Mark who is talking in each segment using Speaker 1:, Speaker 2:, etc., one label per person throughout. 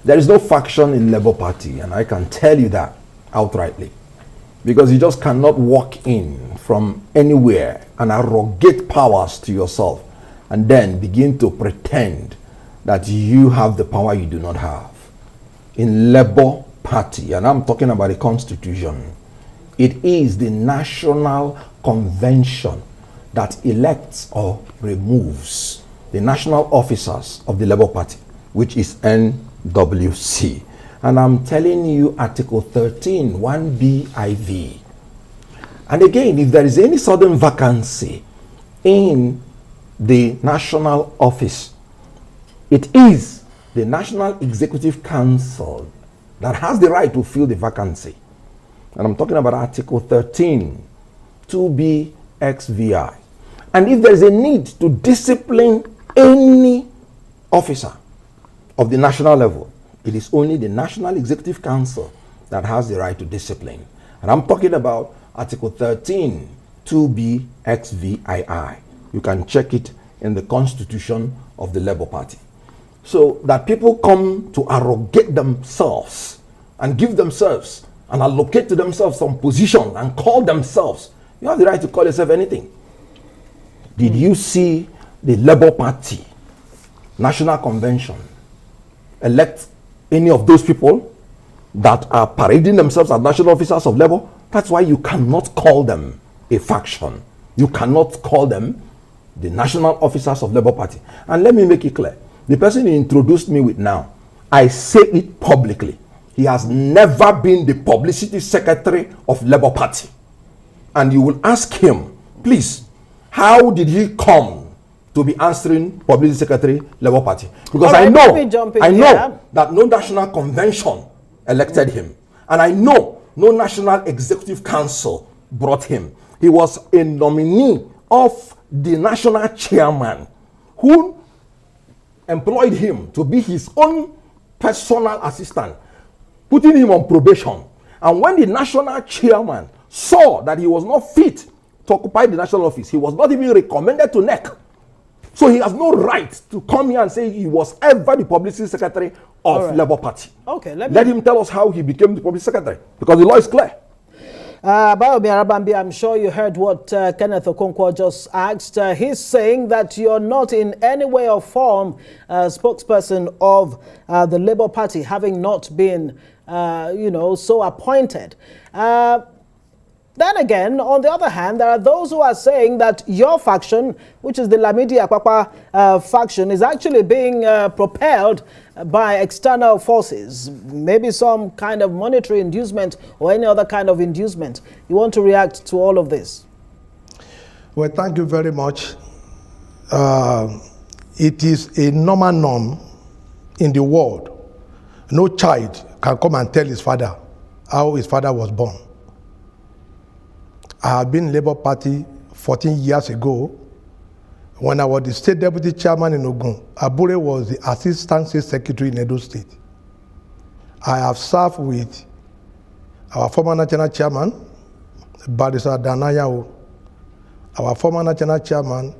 Speaker 1: There is no faction in Labour Party, and I can tell you that outrightly. Because you just cannot walk in from anywhere and arrogate powers to yourself and then begin to pretend that you have the power you do not have. In Labour Party, and I'm talking about the Constitution, it is the National Convention that elects or removes the national officers of the Labour Party, which is NWC. And I'm telling you, Article 13, 1BIV. And again, if there is any sudden vacancy in the national office, it is the National Executive Council that has the right to fill the vacancy. And I'm talking about Article 13, 2BXVI. And if there is a need to discipline any officer of the national level, it is only the National Executive Council that has the right to discipline. And I'm talking about Article 13, 2BXVII. You can check it in the Constitution of the Labour Party. So that people come to arrogate themselves and give themselves and allocate to themselves some position and call themselves. You have the right to call yourself anything. Did you see the Labour Party National Convention elect any of those people that are parading themselves as national officers of Labour? That's why you cannot call them a faction. You cannot call them the national officers of Labour Party. And let me make it clear. The person you introduced me with now, I say it publicly. He has never been the publicity secretary of Labour Party. And you will ask him, please, how did he come to be answering publicity secretary Labour Party? Because
Speaker 2: right,
Speaker 1: I know that no national convention elected him. And I know no national executive council brought him. He was a nominee of the national chairman who employed him to be his own personal assistant, putting him on probation. And when the national chairman saw that he was not fit to occupy the national office, he was not even recommended to NEC. So he has no right to come here and say he was ever the publicity secretary of Labour Party.
Speaker 2: Okay,
Speaker 1: let him tell us how he became the publicity secretary, because the law is clear.
Speaker 2: Abayomi Arabambi, I'm sure you heard what Kenneth Okonkwo just asked. He's saying that you're not in any way or form spokesperson of the Labour Party, having not been, so appointed. Then again, on the other hand, there are those who are saying that your faction, which is the Lamidi Akpakpa faction, is actually being propelled by external forces, maybe some kind of monetary inducement or any other kind of inducement. You want to react to all of this?
Speaker 3: Well, thank you very much. It is a normal norm in the world. No child can come and tell his father how his father was born. I have been in Labour Party 14 years ago. When I was the state deputy chairman in Ogun, Abure was the assistant state secretary in Edo State. I have served with our former national chairman, Barrister Danayao, our former national chairman,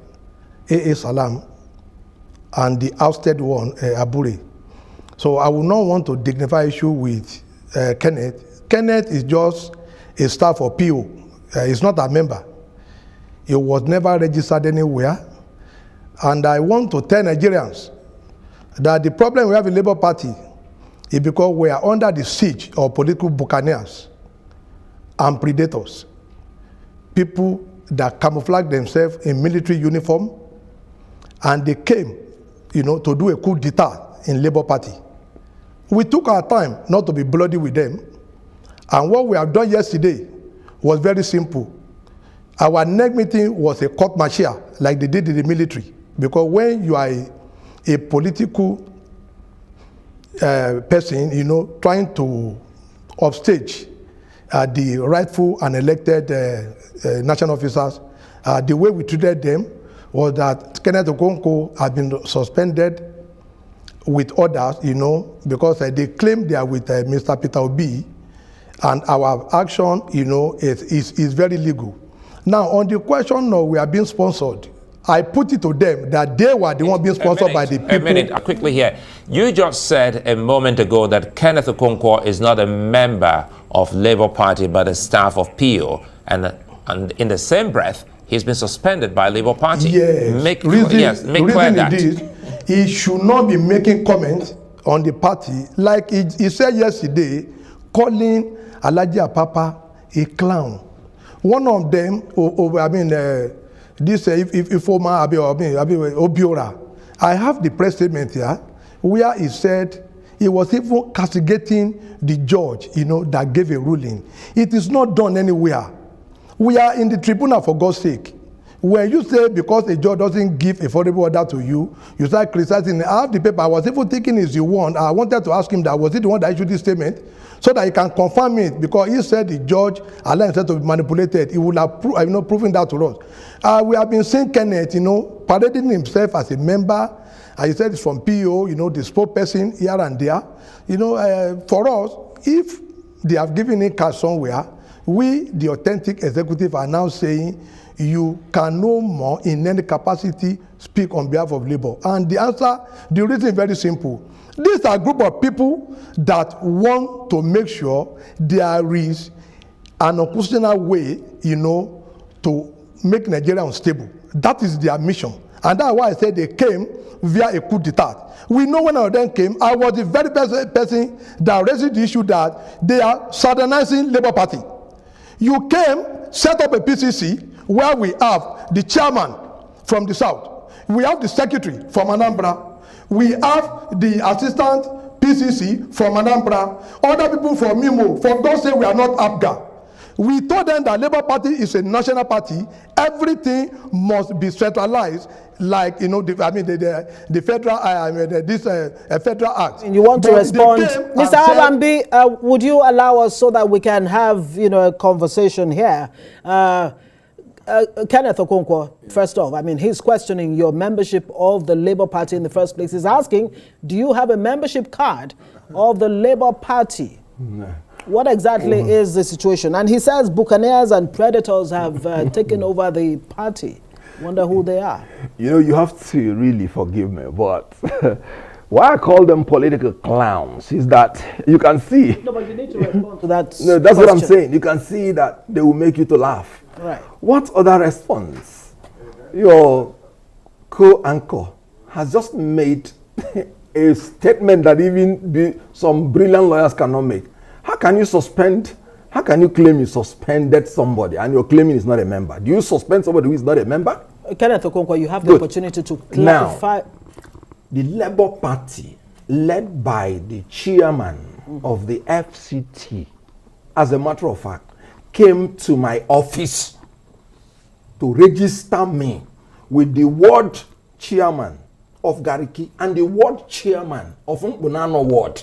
Speaker 3: A.A. Salam, and the ousted one, Abure. So I will not want to dignify issue with Kenneth. Kenneth is just a staff for PO. He's not a member. He was never registered anywhere. And I want to tell Nigerians that the problem we have in Labour Party is because we are under the siege of political buccaneers and predators. People that camouflage themselves in military uniform, and they came, to do a coup d'etat in Labour Party. We took our time not to be bloody with them. And what we have done yesterday was very simple. Our next meeting was a court martial, like they did in the military. Because when you are a political person, trying to upstage the rightful and elected national officers, the way we treated them was that Kenneth Okonkwo had been suspended with others, because they claim they are with Mr. Peter Obi, and our action, is very legal. Now, on the question of we are being sponsored, I put it to them that they were the one being sponsored by the people.
Speaker 4: A minute, quickly here. You just said a moment ago that Kenneth Okonkwo is not a member of Labour Party but a staff of PO, and in the same breath, he's been suspended by Labour Party.
Speaker 3: Yes.
Speaker 4: Make clear that.
Speaker 3: It is, he should not be making comments on the party like he said yesterday, calling Alhaji Apapa a clown. One of them, Obiora, I have the press statement here where he said he was even castigating the judge, that gave a ruling. It is not done anywhere. We are in the tribunal, for God's sake. When you say because a judge doesn't give a favorable order to you, you start criticizing. I have the paper. I was even thinking is the one. I wanted to ask him that was it the one that issued this statement, so that he can confirm it, because he said the judge allowed himself to be manipulated. He would have proven that to us. We have been seeing Kenneth, parading himself as a member. He said it's from PO, the spokesperson here and there. For us, if they have given him cash somewhere, we, the authentic executive, are now saying you can no more in any capacity speak on behalf of Labour. And the answer, the reason is very simple. These are a group of people that want to make sure there is an unconstitutional way, to make Nigeria unstable. That is their mission. And that's why I said they came via a coup d'etat. We know when of them came, I was the very person that raised the issue that they are southernizing Labour Party. You came, set up a PCC where we have the chairman from the south, we have the secretary from Anambra, we have the assistant PCC from Anambra, other people from Mimo. For God's sake, we are not APGA. We told them that Labour Party is a national party. Everything must be centralized, like the federal federal act.
Speaker 2: And you want to respond, Mr. Arabambi? Would you allow us so that we can have a conversation here? Kenneth Okonkwo, first off, he's questioning your membership of the Labour Party in the first place. He's asking, do you have a membership card of the Labour Party? No. What exactly is the situation? And he says buccaneers and predators have taken over the party. Wonder who they are.
Speaker 1: You have to really forgive me, but why I call them political clowns is that you can see.
Speaker 2: No, but you need to respond to that.
Speaker 1: No, that's what I'm saying. You can see that they will make you to laugh.
Speaker 2: Right.
Speaker 1: What other response? Your co-anchor has just made a statement that even some brilliant lawyers cannot make. How can you claim you suspended somebody and you're claiming he's not a member? Do you suspend somebody who is not a member?
Speaker 2: Kenneth Okonkwo, you have the opportunity to clarify.
Speaker 1: Now, the Labour Party, led by the chairman of the FCT, as a matter of fact, came to my office to register me with the ward chairman of Gariki and the ward chairman of Mbunano ward.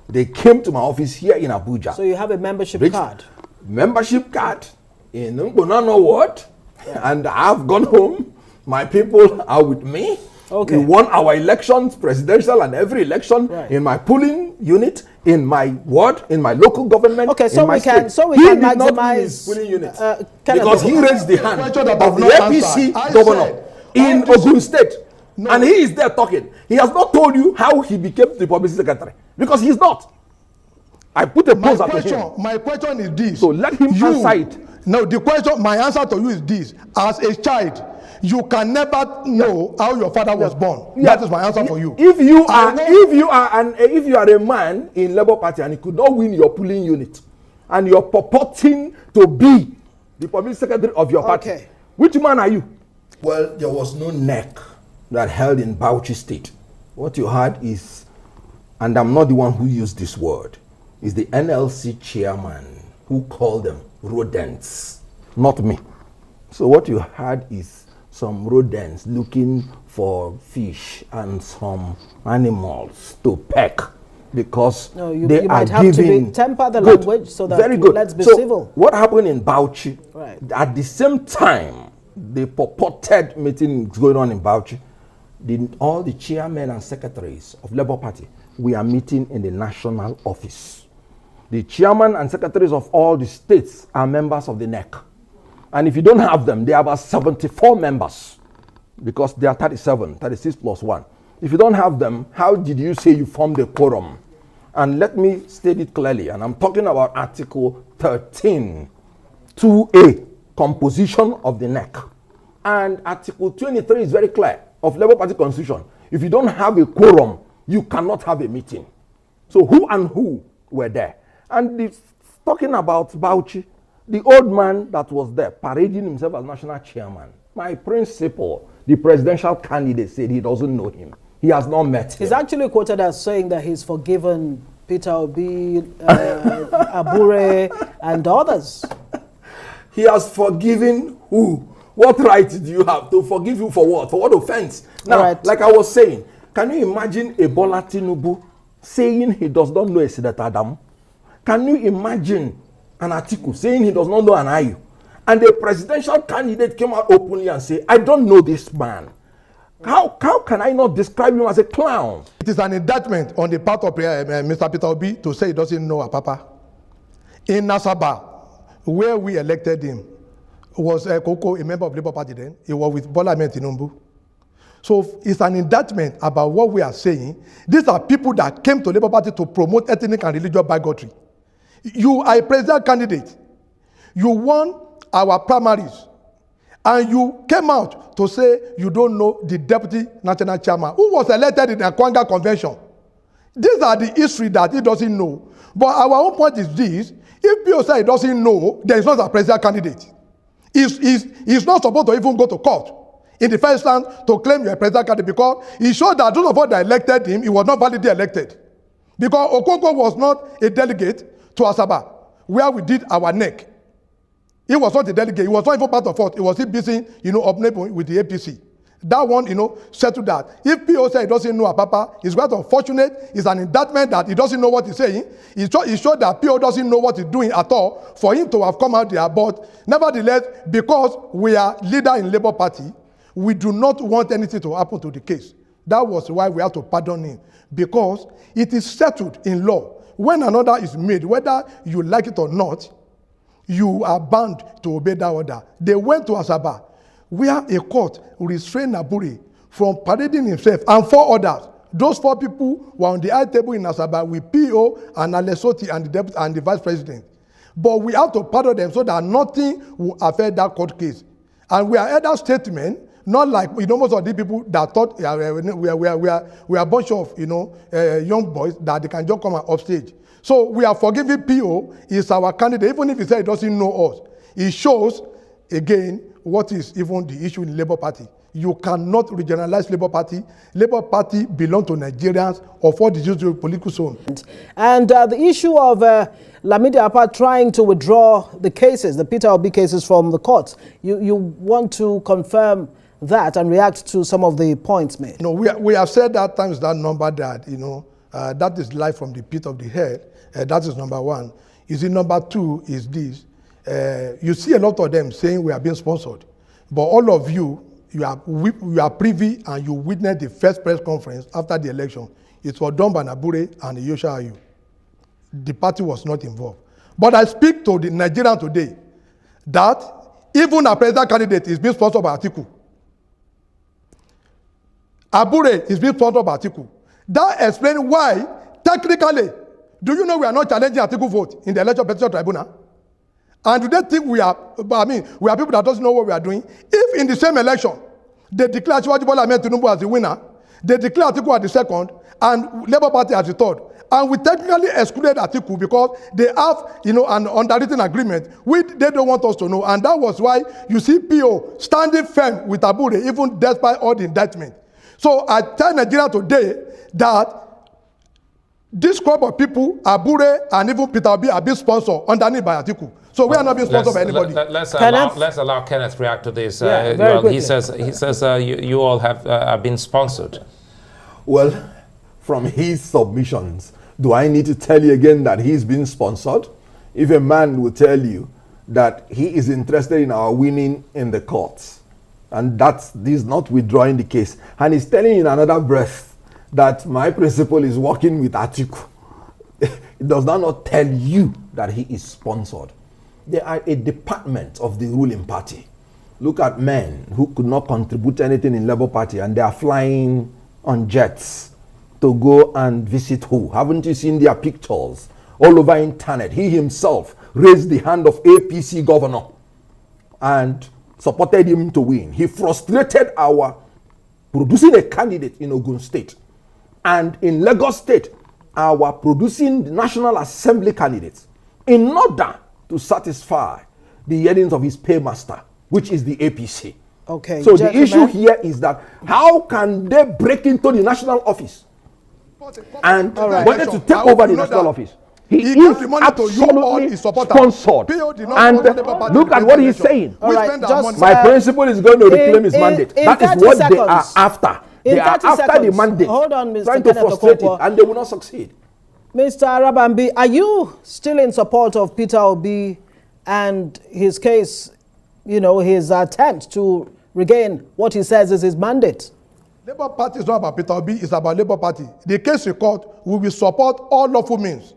Speaker 1: They came to my office here in Abuja.
Speaker 2: So you have a membership card?
Speaker 1: Membership card in Mbunano ward, and I've gone home. My people are with me.
Speaker 2: Okay.
Speaker 1: We won our elections, presidential and every election, in my polling unit, in my ward, in my local government.
Speaker 2: Okay, so we can maximize
Speaker 1: polling unit because he raised the hand of the APC governor in Ogun State, and he is there talking. He has not told you how he became the publicity secretary because he's not. I put a pause at him.
Speaker 3: My question is this.
Speaker 1: So let him answer it.
Speaker 3: No, the question. My answer to you is this: as a child, you can never know how your father was born. That is my answer for you.
Speaker 1: If you are a man in Labour Party and you could not win your polling unit, and you're purporting to be the public secretary of your party, which man are you? Well, there was no neck that held in Bauchi State. What you had is, and I'm not the one who used this word, is the NLC chairman who called them rodents, not me. So what you had is some rodents looking for fish and some animals to peck because
Speaker 2: you might have to temper the language so that let's be civil.
Speaker 1: What happened in Bauchi, at the same time the purported meeting going on in Bauchi, all the chairmen and secretaries of Labour Party, we are meeting in the national office. The chairman and secretaries of all the states are members of the NEC. And if you don't have them, there are about 74 members because they are 37, 36 plus 1. If you don't have them, how did you say you formed a quorum? And let me state it clearly, and I'm talking about Article 13, 2A, composition of the neck. And Article 23 is very clear of Labour Party Constitution. If you don't have a quorum, you cannot have a meeting. So who and who were there? And talking about Bauchi, the old man that was there, parading himself as national chairman, my principal, the presidential candidate, said he doesn't know him. He has not met him.
Speaker 2: He's actually quoted as saying that he's forgiven Peter Obi, Abure, and others.
Speaker 1: He has forgiven who? What right do you have to forgive you for what? For what offense? Now, like I was saying, can you imagine Ebola Tinubu saying he does not know a Sidat Adam? Can you imagine an Atiku saying he does not know an Ayu? And the presidential candidate came out openly and said, I don't know this man. How can I not describe him as a clown?
Speaker 3: It is an indictment on the part of Mr. Peter Obi to say he doesn't know Apapa. In Nasaba, where we elected him, was Koko, a member of Labour Party then. He was with Bola Ahmed Tinubu. So it's an indictment about what we are saying. These are people that came to Labour Party to promote ethnic and religious bigotry. You are a presidential candidate. You won our primaries. And you came out to say you don't know the deputy national chairman who was elected in the Kwanga Convention. These are the history that he doesn't know. But our own point is this: if PO says he doesn't know, then he's not a presidential candidate. He's not supposed to even go to court in the first instance to claim you're a presidential candidate, because he showed that those of us that elected him, he was not validly elected. Because Okonkwo was not a delegate to Asaba, where we did our neck. He was not a delegate. He was not even part of us. He was still busy, up with the APC. That one, settled that. If PO said he doesn't know Apapa, it's quite unfortunate. It's an indictment that he doesn't know what he's saying. He showed that PO doesn't know what he's doing at all for him to have come out there. But nevertheless, because we are leader in Labour Party, we do not want anything to happen to the case. That was why we have to pardon him. Because it is settled in law. When an order is made, whether you like it or not, you are bound to obey that order. They went to Asaba, where a court restrained Abure from parading himself and 4 others. Those 4 people were on the high table in Asaba with PO and Alesoti and the deputy and the vice president. But we have to pardon them so that nothing will affect that court case. And we are elder statesmen, not like most of the people that thought we are a bunch of young boys that they can just come and upstage. So we are forgiving PO. He's our candidate, even if he said he doesn't know us. It shows, again, what is even the issue in Labour Party. You cannot regionalize Labour Party. Labour Party belongs to Nigerians of all the political zone.
Speaker 2: And the issue of Lamidi Apa trying to withdraw the cases, the Peter Obi cases from the courts, you want to confirm that and react to some of the points made?
Speaker 3: No, we have said that times that number that, that is life from the pit of the head. That is number 1. You see, number 2 is this. You see a lot of them saying we are being sponsored. But all of you are privy and you witnessed the first press conference after the election. It was done by Abure and Yosha Ayu. The party was not involved. But I speak to the Nigerian today that even a presidential candidate is being sponsored by Atiku. Abure is being sponsored by Atiku. That explains why, technically, do you know we are not challenging Atiku vote in the election petition tribunal? And do they think we are people that doesn't know what we are doing? If in the same election, they declare Asiwaju Bola Ahmed Tinubu as the winner, they declare Atiku as the second, and Labour Party as the third, and we technically excluded Atiku because they have, an underwritten agreement which they don't want us to know, and that was why you see PO standing firm with Abure even despite all the indictment. So I tell Nigeria today that this group of people, Abure and even Peter Obi, are being sponsored underneath by Atiku. So we are not being sponsored by anybody.
Speaker 4: Let's allow Kenneth react to this. He says you all have been sponsored.
Speaker 1: Well, from his submissions, do I need to tell you again that he's been sponsored? If a man will tell you that he is interested in our winning in the courts, and he's not withdrawing the case, and he's telling in another breath that my principal is working with Atiku, it does not tell you that he is sponsored. They are a department of the ruling party. Look at men who could not contribute anything in Labour Party and they are flying on jets to go and visit who? Haven't you seen their pictures all over internet? He himself raised the hand of APC governor and supported him to win. He frustrated our producing a candidate in Ogun State. And in Lagos State, our producing National Assembly candidates in order to satisfy the yearnings of his paymaster, which is the APC.
Speaker 2: Okay.
Speaker 1: So the issue here is that how can they break into the national office and wanted to take over the national office? He is absolutely sponsored. And look at what he's saying.
Speaker 2: All right, just,
Speaker 1: my principal is going to reclaim his mandate. That is what they are after. They are after the mandate.
Speaker 2: Hold on, Mr.
Speaker 1: Trying to
Speaker 2: Kenneth
Speaker 1: frustrate
Speaker 2: Okonkwo.
Speaker 1: it, and they will not succeed.
Speaker 2: Mr. Arabambi, are you still in support of Peter Obi and his case, you know, his attempt to regain what he says is his mandate?
Speaker 3: Labour Party is not about Peter Obi, it's about Labour Party. The case in court, we will support all lawful means.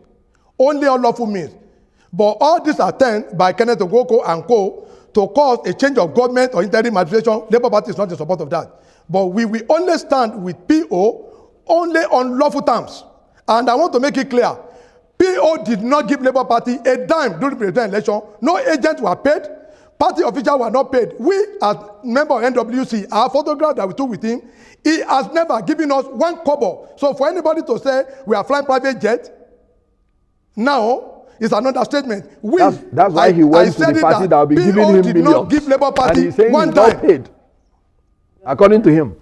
Speaker 3: Only all lawful means. But all this attempt by Kenneth Okonkwo and co. to cause a change of government or interim administration, Labour Party is not in support of that. But we will only stand with PO only on lawful terms. And I want to make it clear, PO did not give Labour Party a dime during the presidential election. No agents were paid. Party officials were not paid. We, as members of NWC, our photograph that we took with him, he has never given us one kobo. So for anybody to say we are flying private jet, now it's an understatement.
Speaker 1: That's why he went to the party that will be giving him
Speaker 3: did
Speaker 1: millions.
Speaker 3: Not give Labour Party
Speaker 1: and he's saying
Speaker 3: one
Speaker 1: he's not paid, according to him.